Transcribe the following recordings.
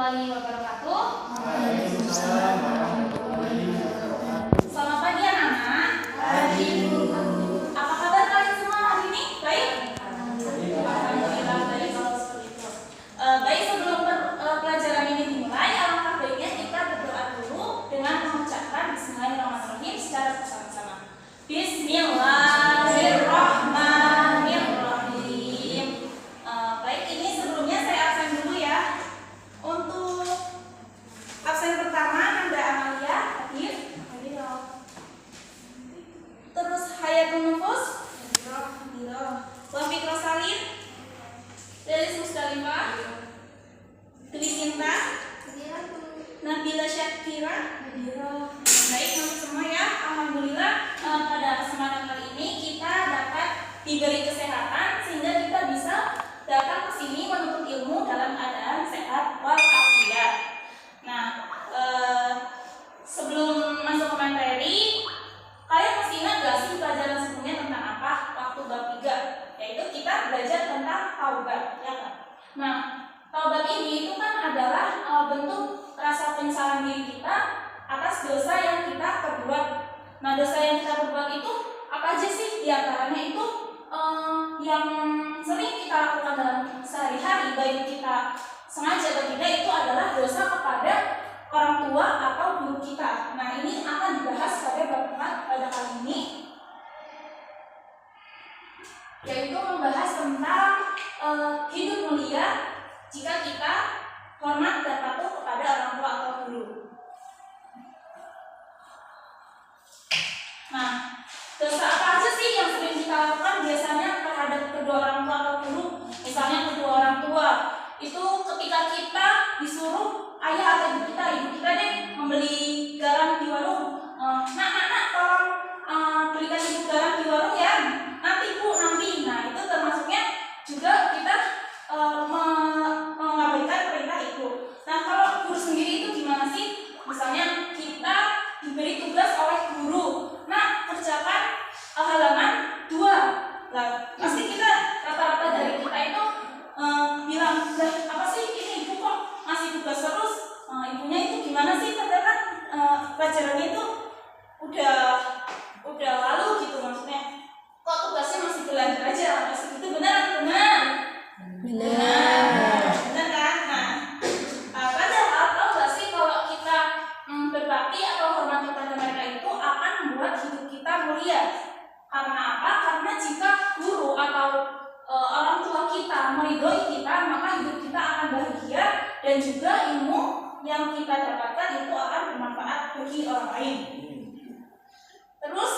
warahmatullahi wabarakatuh. Waalaikumsalam warahmatullahi wabarakatuh. Selamat pagi anak-anak. Pagi. Apa kabar kalian semua hari ini? Baik? Alhamdulillah baik kalau seperti itu. Baik, sebelum pelajaran ini dimulai, alangkah baiknya kita berdoa dulu dengan mengucapkan Bismillahirrahmanirrahim secara bersama-sama. Bismillahirrahmanirrahim. Baik, ini sebelumnya saya absen dulu ya. Untuk absen pertama Nanda Amalia hadir. Terus Hayatul Nufus, Wafik Rosalin, Delis Musdalifah, Dwi Sinta, Nabila Syakira. Baik untuk semua ya. Alhamdulillah pada kesempatan kali ini kita dapat diberi kesehatan sehingga kita bisa datang ke sini menuntut ilmu dalam keadaan sehat walafiat. Nah, sebelum masuk ke materi, kalian masih ingat gak sih pelajaran sebelumnya tentang apa waktu bab 3? Yaitu kita belajar tentang taubat, ya kan? Nah, taubat ini itu kan adalah bentuk rasa penyesalan diri kita atas dosa yang kita perbuat. Nah, dosa yang kita perbuat itu apa aja sih? Di antaranya itu yang sering kita lakukan dalam sehari-hari, baik kita sengaja atau tidak, itu adalah dosa kepada orang tua atau guru kita. Nah, ini akan dibahas pada bab 4 pada kali ini, yaitu membahas tentang hidup mulia jika kita hormat dan patuh kepada orang tua atau guru. Nah, dosa apa aja sih yang sering kita lakukan biasanya terhadap kedua orang tua atau guru? Misalnya kedua orang tua itu ketika kita disuruh ayah atau ibu kita deh membeli garam di warung, nak tolong belikan ibu garam di warung ya, nanti bu nanti. Nah, itu termasuknya juga kita mengabaikan perintah ibu. Nah, kalau guru sendiri itu gimana sih? Misalnya kita diberi tugas oleh guru, nah kerjakan halaman 2. Nah, pasti kita rata-rata dari kita itu bilang, apa sih ini ibu kok ngasih tugas terus? Ibunya itu gimana sih? Padahal kan pelajarannya itu udah lalu gitu, maksudnya kok tugasnya masih belajar aja, masih gitu. Benar kan? Nah, padahal tahu gak sih kalau kita berbakti atau hormat kepada mereka itu akan membuat hidup kita mulia. Karena apa? Karena jika guru atau orang tua kita meridhoi kita, maka hidup kita akan bahagia dan juga ilmu yang kita dapatkan itu akan bermanfaat bagi orang lain. Terus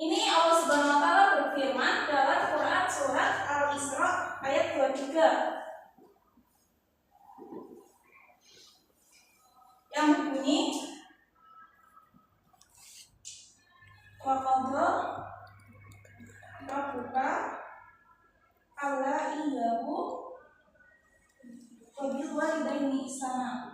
ini Allah Subhanahu wa taala berfirman dalam Quran surat Al-Isra ayat 23 yang berbunyi, wa qadha rabbuka alla iyyahu wa bil walidaini ihsana.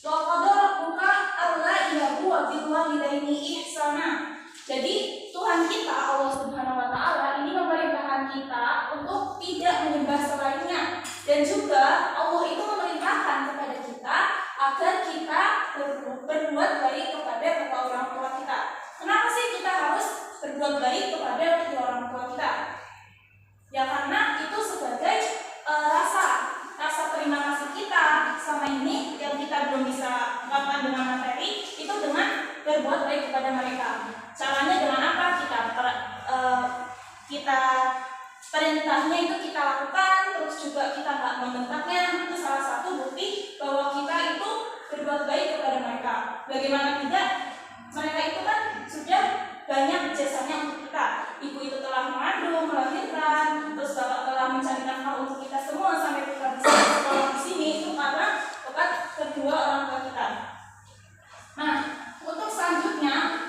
Wa qadha rabbuka alla iyyahu wa bil walidaini ihsana. Jadi Tuhan kita Allah Subhanahu wa taala ini memerintahkan kita untuk tidak menyembah selainnya, dan juga Allah itu memerintahkan kepada kita agar kita berbuat baik kepada kedua orang tua kita. Kenapa sih kita harus berbuat baik kepada kedua orang tua kita? Ya karena itu sebagai rasa terima kasih kita sama ini yang kita belum bisa lakukan dengan materi, itu dengan berbuat baik kepada mereka. Caranya dengan apa? Kita perintahnya itu kita lakukan, terus juga kita nggak membentaknya. Itu salah satu bukti bahwa kita itu berbuat baik kepada mereka. Bagaimana tidak? Mereka itu kan sudah banyak jasanya untuk kita. Ibu itu telah mengandung, melahirkan, terus bapak telah mencari nafkah untuk kita semua sampai kita bisa sekolah di sini, itu karena berkat kedua orang tua kita. Nah, untuk selanjutnya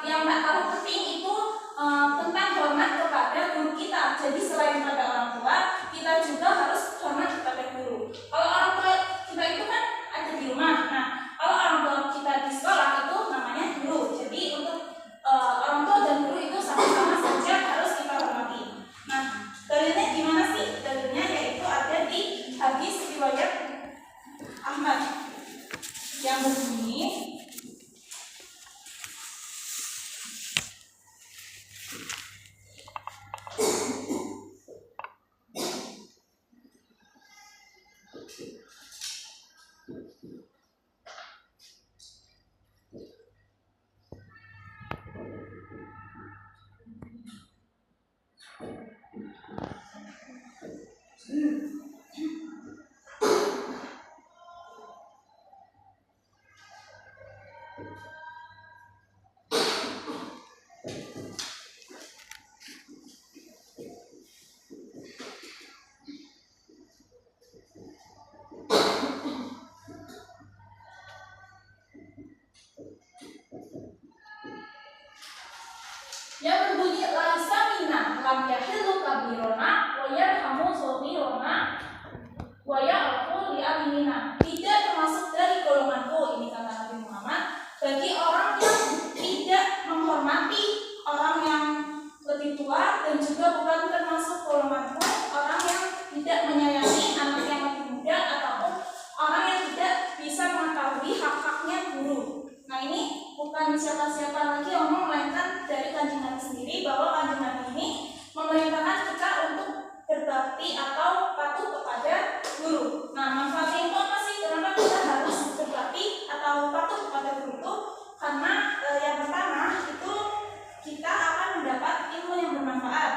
yang tak kalah penting itu tentang hormat kepada guru kita. Jadi selain pada orang tua Yang berbunyi laisa minna lam yahillu kabirona wa yarhamu shaghirona wa ya'fu li aminina. Tidak termasuk dari golonganku, ini kata Nabi Muhammad, bagi orang yang tidak menghormati orang yang lebih tua, dan juga bukan termasuk golonganku orang yang tidak menyayangi anak yang lebih muda ataupun orang yang tidak bisa mengetahui hak-haknya guru. Nah, ini bukan siapa-siapa lagi omong, melainkan dari Kanjeng Nabi sendiri, bahwa Kanjeng Nabi ini memerintahkan kita untuk berbakti atau patuh kepada guru. Nah, manfaatnya itu apa sih? Kenapa kita harus berbakti atau patuh kepada guru itu? Karena yang pertama itu kita akan mendapat ilmu yang bermanfaat.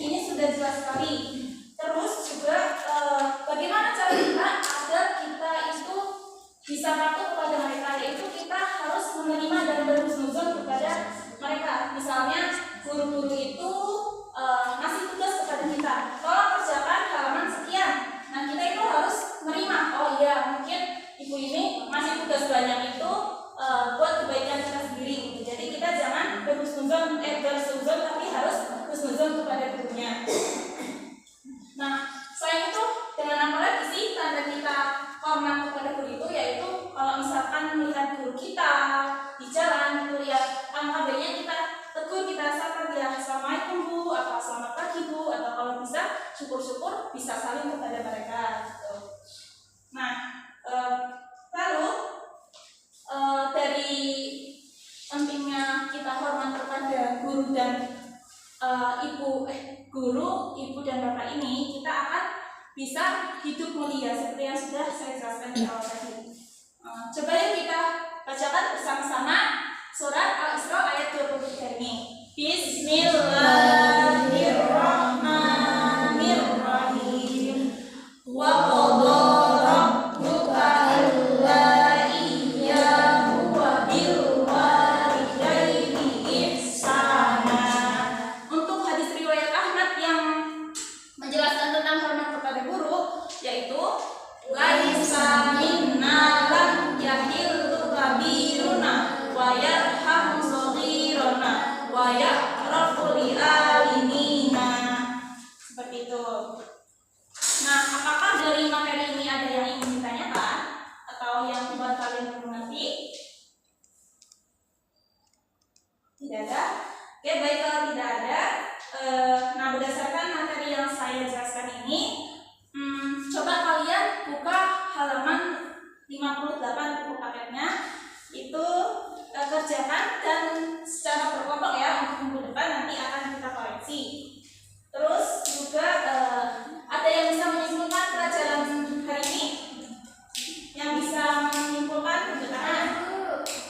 Ini sudah jelas sekali. Terus juga bagaimana cara kita agar kita itu bisa patuh kepada mereka, yaitu kita harus menerima dan berhusnuzon kepada mereka. Misalnya guru-guru itu ngasih tugas kepada kita, tolong kerjakan halaman sekian. Nah, kita itu harus menerima, oh iya, mungkin ibu ini ngasih tugas banyak itu buat kebaikan kita sendiri gitu. Jadi kita jangan berhusnuzon tapi harus husnuzon kepada gurunya. Nah, selain itu dengan apa lagi sih tanda kita hormat kepada guru itu, yaitu kalau misalkan melihat guru kita di jalan itu ya, angka baiknya kita tegur, kita sapa dia, assalamualaikum bu, atau selamat pagi bu, atau kalau bisa syukur-syukur bisa saling kepada mereka gitu. Nah, lalu dari pentingnya kita hormat kepada guru dan guru, ibu dan bapak ini, kita akan bisa hidup mulia seperti yang sudah saya jelaskan di awal tadi. Coba yuk kita bacakan bersama-sama surat Al-Isra ayat 23 ini. Bismillahirrahmanirrahim. Wa qadha rabbuka alla iyyahu wa bil walidaini ihsana. Untuk hadis riwayat Ahmad yang menjelaskan tentang hormat kepada guru, yaitu laisa minna lam yahillu kabiruna wa yarhamu shaghiruna wa ya'rafu li alimina. Seperti itu. Nah, apakah dari materi ini ada yang ingin ditanyakan atau yang membuat kalian mengerti? Tidak ada? Oke, baik, kalau tidak ada, nah berdasarkan materi yang saya jelaskan ini, coba kalian buka halaman 58 buku paketnya, itu kerjakan dan secara berkelompok ya, untuk minggu depan nanti akan kita koreksi. Terus juga ada yang bisa menyimpulkan pelajaran hari ini? Yang bisa menyimpulkan pemberitaan?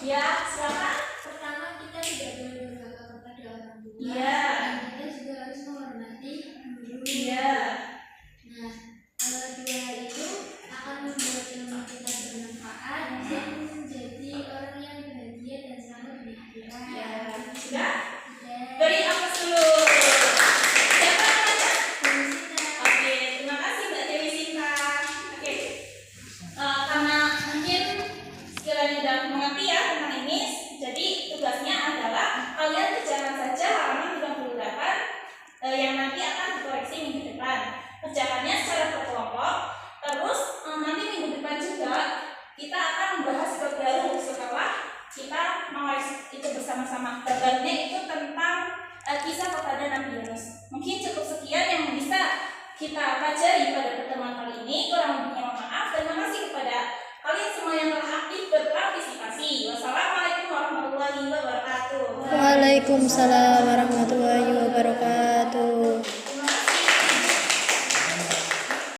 Ya, silakan. Pertama, kita tidak boleh berbangga kepada orang tua. Iya. Dan kita juga harus menghormati guru. Iya. Nah, dua itu akan membuat ilmu kita bermanfaat dan menjadi orang yang bahagia dan selamat di akhirat. Ya, sudah? Dan Beri aplaus dulu. Siapa namanya? kita Oke, terima kasih Mbak Dewi Sinta. Oke, karena mungkin sekiranya sudah mengerti ya tentang ini, jadi tugasnya adalah kalian kerjakan saja halaman 38 yang nanti akan dikoreksi minggu depan. Kerjakannya secara berkelompok. Terus nanti minggu depan juga kita akan membahas bab baru setelah kita mengoreksi itu bersama-sama. Bab barunya itu tentang kisah kepada Nabi Yunus. Mungkin cukup sekian yang bisa kita pelajari pada pertemuan kali ini. Kurang lebihnya mohon maaf. Terima kasih kepada kalian semua yang telah aktif berpartisipasi. Wassalamualaikum warahmatullahi wabarakatuh. Waalaikumsalam warahmatullahi wabarakatuh.